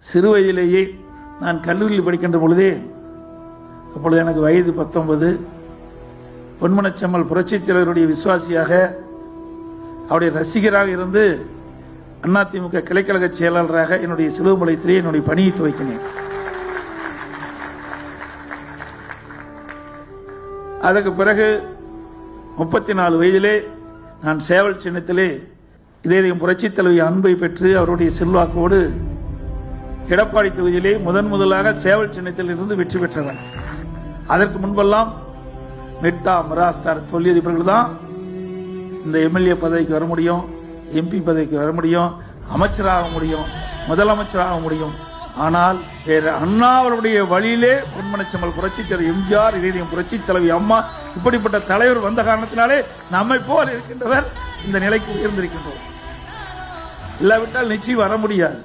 சிறு வயதிலேயே நான் கல்லூரியில் படிக்கின்ற பொழுதே, அப்பொழுது எனக்கு வயது 19, பொன்மனச்செம்மல் புரட்சித் தலைவருடைய விசுவாசியாக அவருடைய ரசிகராக இருந்து அதிமுக கிளைக்கழக செயலாளராக என்னுடைய சிலுவமலையத்திலே என்னுடைய பணியை துவக்கினேன். அதற்கு பிறகு 34 வயதிலே நான் சேவல் சின்னத்திலே இதயம் புரட்சித் தலைவி அன்பை பெற்று அவருடைய செல்வாக்கோடு எடப்பாடி தொகுதியிலே முதலாக சேவல் சின்னத்தில் இருந்து வெற்றி பெற்றவன். அதற்கு முன்பெல்லாம் மெட்டா மிராஸ்தார் தொழிலதிபர்கள் தான் இந்த எம்எல்ஏ பதவிக்கு வர முடியும், எம்பி பதவிக்கு வர முடியும், அமைச்சராக முடியும், முதலமைச்சராக முடியும். ஆனால் வேற அண்ணா அவருடைய வழியிலே பொன்மனச்செம்மல் புரட்சித் தலைவர் எம்ஜிஆர், இதயம் புரட்சித் தலைவி அம்மா, இப்படிப்பட்ட தலைவர் வந்த காரணத்தினாலே நம்மை போல் இருக்கின்றவர் இந்த நிலைக்கு உயர்ந்திருக்கின்றோம். இல்லாவிட்டால் நிச்சயம் வர முடியாது.